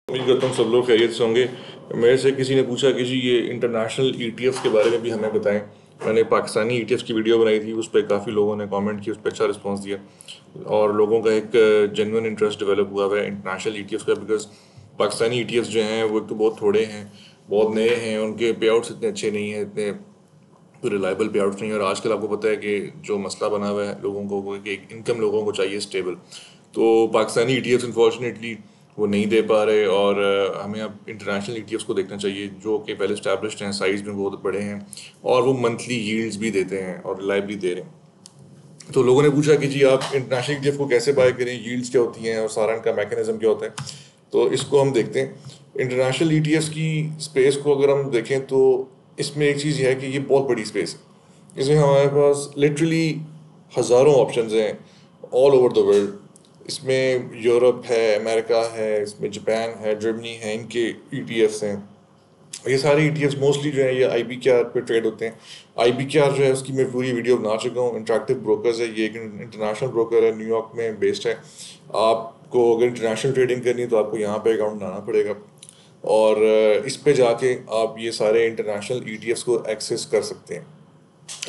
उम्मीद करता हूँ सब लोग खैरियत से होंगे। मेरे से किसी ने पूछा कि जी ये इंटरनेशनल ईटीएफ के बारे में भी हमें बताएं। मैंने पाकिस्तानी ईटीएफ की वीडियो बनाई थी, उस पर काफ़ी लोगों ने कमेंट किया, उस पर अच्छा रिस्पांस दिया और लोगों का एक जेन्युइन इंटरेस्ट डेवलप हुआ है इंटरनेशनल ईटीएफ का। बिकॉज पाकिस्तानी ईटीएफ जो हैं वो एक तो बहुत थोड़े हैं, बहुत नए हैं, उनके पे आउट्स इतने अच्छे नहीं हैं, इतने रिलायबल पे आउट्स नहीं है। और आजकल आपको पता है कि जो मसला बना हुआ है लोगों को, वो कि एक इनकम लोगों को चाहिए स्टेबल। तो पाकिस्तानी ईटीएफ्स अनफॉर्चुनेटली वो नहीं दे पा रहे और हमें अब इंटरनेशनल ईटीएफ्स को देखना चाहिए जो कि वेल एस्टैब्लिश्ड हैं, साइज में बहुत बड़े हैं और वो मंथली यील्ड्स भी देते हैं और रिलायबली दे रहे हैं। तो लोगों ने पूछा कि जी आप इंटरनेशनल ईटीएफ को कैसे बाय करें, यील्ड्स क्या होती हैं और सारा इनका मैकेनिज्म क्या होता है। तो इसको हम देखते हैं। इंटरनेशनल ईटीएफ्स की स्पेस को अगर हम देखें तो इसमें एक चीज़ यह है कि ये बहुत बड़ी स्पेस है। इसमें हमारे पास लिटरली हज़ारों ऑप्शंस हैं ऑल ओवर द वर्ल्ड। इसमें यूरोप है, अमेरिका है, इसमें जापान है, जर्मनी है, इनके ईटीएफ्स हैं। ये सारे ईटीएफ्स मोस्टली जो है ये आई बी के आर पे ट्रेड होते हैं। आई बी के आर जो है उसकी मैं पूरी वीडियो बना चुका हूँ। इंटरेक्टिव ब्रोकर्स है, ये एक इंटरनेशनल ब्रोकर है, न्यूयॉर्क में बेस्ड है। आपको अगर इंटरनेशनल ट्रेडिंग करनी है तो आपको यहाँ पे अकाउंट बनाना पड़ेगा और इस पे जाके आप ये सारे इंटरनेशनल ईटीएफ्स को एक्सेस कर सकते हैं।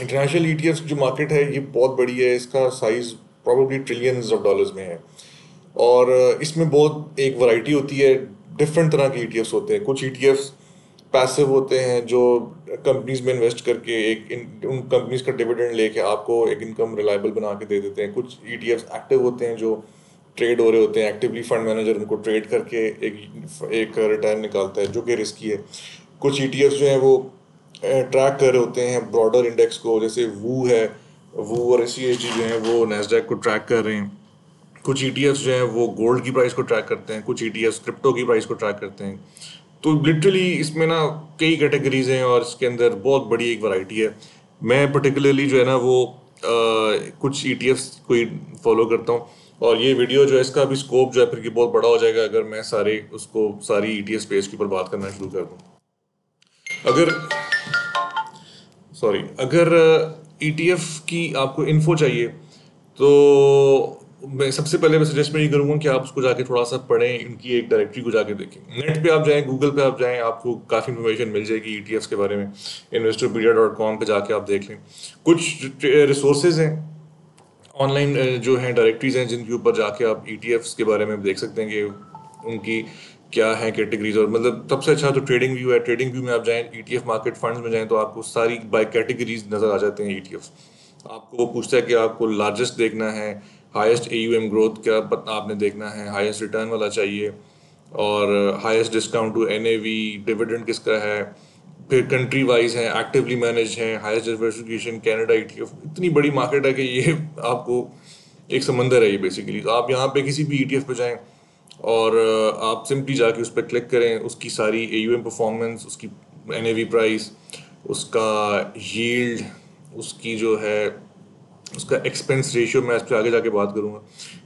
इंटरनेशनल ईटीएफ्स जो मार्केट है ये बहुत बड़ी है, इसका size probably trillions of dollars में है और इसमें बहुत एक वैरायटी होती है। डिफरेंट तरह के ईटीएफ्स होते हैं। कुछ ईटीएफ्स पैसिव होते हैं जो कंपनीज में इन्वेस्ट करके उन कंपनीज का डिविडेंड लेके आपको एक इनकम रिलायबल बना के दे देते हैं। कुछ ईटीएफ्स एक्टिव होते हैं जो ट्रेड हो रहे होते हैं, एक्टिवली फंड मैनेजर उनको ट्रेड करके एक रिटर्न निकालता है जो कि रिस्की है। कुछ ईटीएफ्स जो हैं वो ट्रैक कर रहे होते हैं ब्रॉडर इंडेक्स को, जैसे वू है, वू और एसईएचजी जो है वो नैस्डैक को ट्रैक कर रहे हैं। कुछ ईटीएफ्स जो हैं वो गोल्ड की प्राइस को ट्रैक करते हैं, कुछ ईटीएफ्स क्रिप्टो की प्राइस को ट्रैक करते हैं। तो लिटरली इसमें ना कई कैटेगरीज हैं और इसके अंदर बहुत बड़ी एक वैरायटी है। मैं पर्टिकुलरली जो है ना वो कुछ ईटीएफ्स को ही फॉलो करता हूँ और ये वीडियो जो है इसका भी स्कोप जो है फिर कि बहुत बड़ा हो जाएगा अगर मैं सारी ईटीएफ स्पेस के ऊपर बात करना शुरू कर दूँ। अगर अगर ईटीएफ की आपको इन्फो चाहिए तो मैं सबसे पहले मैं सजेस्ट मैं ये करूँगा कि आप उसको जाके थोड़ा सा पढ़ें, इनकी एक डायरेक्टरी को जाके देखें। नेट पे आप जाएं, गूगल पे आप जाएं, आपको काफ़ी इन्फॉर्मेशन मिल जाएगी ईटीएफ्स के बारे में। investorpedia.com पे जाके आप देख लें। कुछ रिसोर्सेज हैं ऑनलाइन जो हैं, डायरेक्टरीज हैं जिनके ऊपर जाके आप ईटीएफ्स के बारे में देख सकते हैं कि उनकी क्या है कैटेगरीज। और मतलब सबसे अच्छा तो ट्रेडिंग व्यू है। ट्रेडिंग व्यू में आप जाएं, ईटीएफ मार्केट फंड्स में जाएं तो आपको सारी बाय कैटेगरीज नज़र आ जाते हैं ईटीएफ्स। आपको वो पूछता है कि आपको लार्जेस्ट देखना है, हाईएस्ट एयूएम ग्रोथ क्या आपने देखना है, हाईएस्ट रिटर्न वाला चाहिए और highest discount to NAV, dividend किसका है, फिर कंट्री वाइज है, एक्टिवली मैनेज है, हाईएस्ट डाइवर्सिफिकेशन कनाडा ईटीएफ। इतनी बड़ी मार्केट है कि ये आपको एक समंदर है ये बेसिकली। तो आप यहाँ पे किसी भी ईटीएफ पे जाएं और आप सिंपली जाके उस पर क्लिक करें, उसकी सारी एयूएम परफॉर्मेंस, उसकी एनएवी प्राइस, उसका यील्ड, उसकी जो है उसका एक्सपेंस रेशियो, मैं इस पर आगे जाके बात करूंगा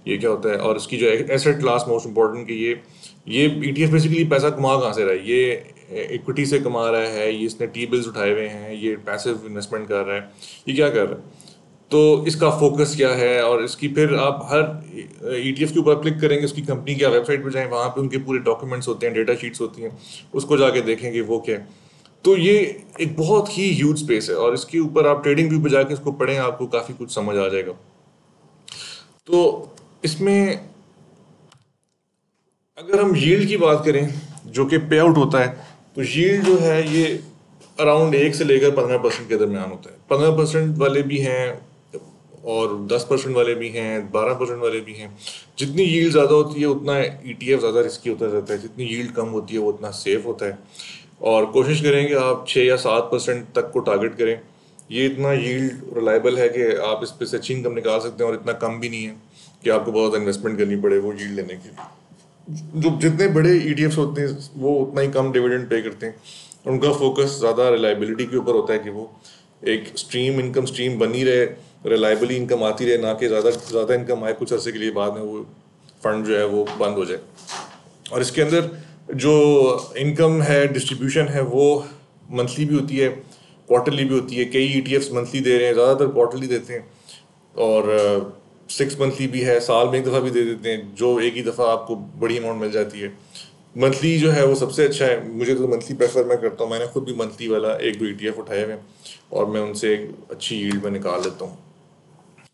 ये क्या होता है, और इसकी जो एसेट क्लास मोस्ट इंपॉर्टेंट कि ये ईटीएफ बेसिकली पैसा कमा कहाँ से रहा है। ये इक्विटी से कमा रहा है, ये इसने टी बिल्स उठाए हुए हैं, ये पैसिव इन्वेस्टमेंट कर रहा है, ये क्या कर रहा है, तो इसका फोकस क्या है। और इसकी फिर आप हर ईटीएफ के ऊपर क्लिक करेंगे, उसकी कंपनी की वेबसाइट पर जाएं, वहाँ पे उनके पूरे डॉक्यूमेंट्स होते हैं, डेटा शीट्स होती हैं, उसको जाके देखेंगे वो क्या है। तो ये एक बहुत ही ह्यूज स्पेस है और इसके ऊपर आप ट्रेडिंग व्यू पे जाके इसको पढ़ें, आपको काफ़ी कुछ समझ आ जाएगा। तो इसमें अगर हम यील्ड की बात करें जो कि पे आउट होता है, तो यील्ड जो है ये अराउंड 1 से लेकर 15% के दरमियान होता है। 15% वाले भी हैं और 10% वाले भी हैं, 12% वाले भी हैं। जितनी यील्ड ज़्यादा होती है उतना ईटीएफ ज़्यादा रिस्की होता जाता है, जितनी यील्ड कम होती है वो उतना सेफ होता है। और कोशिश करेंगे आप 6 या 7% तक को टारगेट करें। ये इतना यील्ड रिलायबल है कि आप इस पे से अच्छी इनकम निकाल सकते हैं और इतना कम भी नहीं है कि आपको बहुत ज़्यादा इन्वेस्टमेंट करनी पड़े वो यील्ड लेने के लिए। जो जितने बड़े ईटीएफ्स होते हैं वो उतना ही कम डिविडेंड पे करते हैं। उनका फोकस ज़्यादा रिलायबिलिटी के ऊपर होता है कि वो एक इनकम स्ट्रीम बनी रहे, रिलायबली इनकम आती रहे, ना कि ज़्यादा ज़्यादा इनकम आए कुछ अरसे के लिए, बाद में वो फंड जो है वो बंद हो जाए। और इसके अंदर जो इनकम है, डिस्ट्रीब्यूशन है, वो मंथली भी होती है, क्वार्टरली भी होती है। कई ईटीएफ्स मंथली दे रहे हैं, ज़्यादातर क्वार्टरली देते हैं और 6 मंथली भी है, साल में एक दफ़ा भी दे देते हैं, जो एक ही दफ़ा आपको बड़ी अमाउंट मिल जाती है। मंथली जो है वो सबसे अच्छा है, मुझे तो मंथली प्रेफर मैं करता हूँ। मैंने खुद भी मंथली वाला एक दो ETF उठाए हुए हैं और मैं उनसे एक अच्छी यील्ड में निकाल लेता हूँ।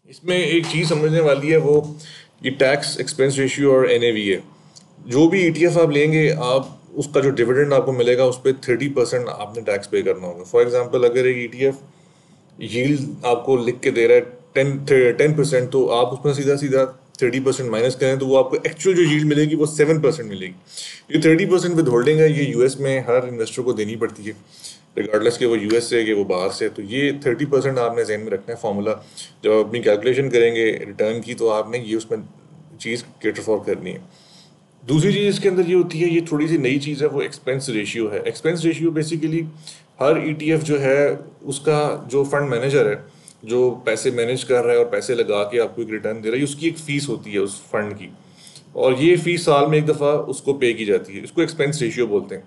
इसमें एक चीज़ समझने वाली है, वो ये टैक्स एक्सपेंस रेशियो और NAV है। जो भी ETF आप लेंगे, आप उसका जो डिविडेंड आपको मिलेगा उस पर 30% आपने टैक्स पे करना होगा। फॉर एग्जांपल, अगर एक ETF यील्ड आपको लिख के दे रहा है 10%, तो आप उसमें सीधा सीधा 30% माइनस करें तो वो आपको एक्चुअल जो यील्ड मिलेगी वो 7% मिलेगी। ये 30% विद होल्डिंग है, ये US में हर इन्वेस्टर को देनी पड़ती है, रिगार्डलेस कि वो US से कि वो बाहर से। तो ये 30% आपने जहन में रखना है फॉर्मूला जब आप अपनी कैलकुलेशन करेंगे रिटर्न की, तो आपने ये उसमें चीज़ केटर फॉर करनी है। दूसरी चीज़ इसके अंदर ये होती है, ये थोड़ी सी नई चीज़ है, वो एक्सपेंस रेशियो है। एक्सपेंस रेशियो बेसिकली हर ETF जो है उसका जो फंड मैनेजर है, जो पैसे मैनेज कर रहा है और पैसे लगा के आपको एक रिटर्न दे रहा है, उसकी एक फ़ीस होती है उस फंड की, और ये फ़ीस साल में एक दफ़ा उसको पे की जाती है। इसको एक्सपेंस रेशियो बोलते हैं।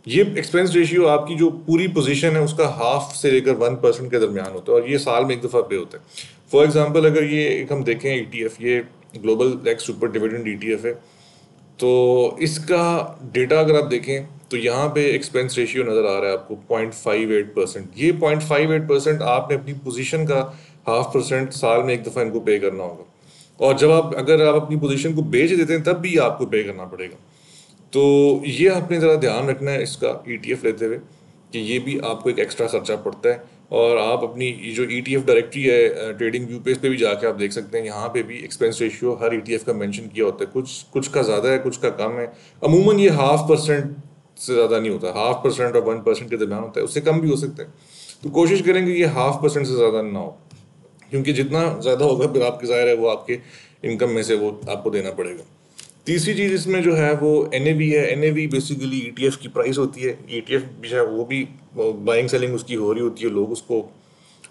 ये एक्सपेंस रेशियो आपकी जो पूरी पोजीशन है उसका हाफ से लेकर 1% के दरमियान होता है, और ये साल में एक दफ़ा पे होता है। फॉर एग्जांपल, अगर ये एक हम देखें ETF, ये global x super dividend ETF है, तो इसका डेटा अगर आप देखें तो यहाँ पे एक्सपेंस रेशियो नज़र आ रहा है आपको 0.58%। ये 0.58% आपने अपनी पोजीशन का 0.5% साल में एक दफ़ा इनको पे करना होगा, और जब आप अगर आप अपनी पोजीशन को बेच देते हैं तब भी आपको पे करना पड़ेगा। तो ये आपने ज़रा ध्यान रखना है इसका ETF लेते हुए, कि ये भी आपको एक एक्स्ट्रा खर्चा पड़ता है। और आप अपनी ये जो ETF डायरेक्टरी है ट्रेडिंग व्यू पेज पे भी जाके आप देख सकते हैं, यहाँ पे भी एक्सपेंस रेशियो हर ETF का मेंशन किया होता है। कुछ कुछ का ज़्यादा है, कुछ का कम है। अमूमन ये 0.5% से ज़्यादा नहीं होता, 0.5% और 1% के दरमियान होता है, उससे कम भी हो सकता है। तो कोशिश करेंगे ये 0.5% से ज़्यादा ना हो, क्योंकि जितना ज़्यादा होगा फिर आपके ज़ाहिर है वो आपके इनकम में से वो आपको देना पड़ेगा। तीसरी चीज़ इसमें जो है वो NAV है। NAV बेसिकली ETF की प्राइस होती है। ETF भी है, वो भी बाइंग सेलिंग उसकी हो रही होती है, लोग उसको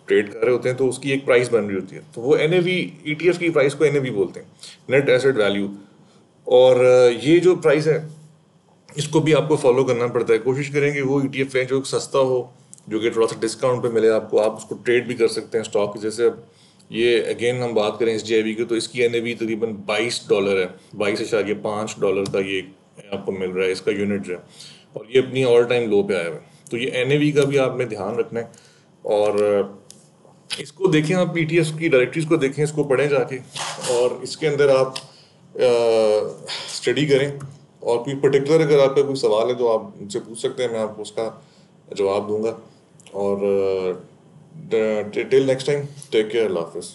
ट्रेड कर रहे होते हैं, तो उसकी एक प्राइस बन रही होती है, तो वो NAV, ETF की प्राइस को NAV बोलते हैं, नेट एसेट वैल्यू। और ये जो प्राइस है इसको भी आपको फॉलो करना पड़ता है। कोशिश करेंगे वो ETF है जो सस्ता हो, जो कि थोड़ा सा डिस्काउंट पे मिले आपको, आप उसको ट्रेड भी कर सकते हैं स्टॉक की। जैसे अब ये अगेन हम बात करें SJIV की, तो इसकी NAV तकरीबन $22 है, $22.5 का ये आपको मिल रहा है इसका यूनिट जो है, और ये अपनी ऑल टाइम लो पे आया हुआ है। तो ये NAV का भी आपने ध्यान रखना है, और इसको देखें आप, ETF की डायरेक्टरीज को देखें, इसको पढ़ें जाके, और इसके अंदर आप स्टडी करें। और कोई पर्टिकुलर अगर आपका कोई सवाल है तो आप मुझसे पूछ सकते हैं, मैं आपको उसका जवाब दूंगा। और till next time, take care, अल्लाह हाफिज़।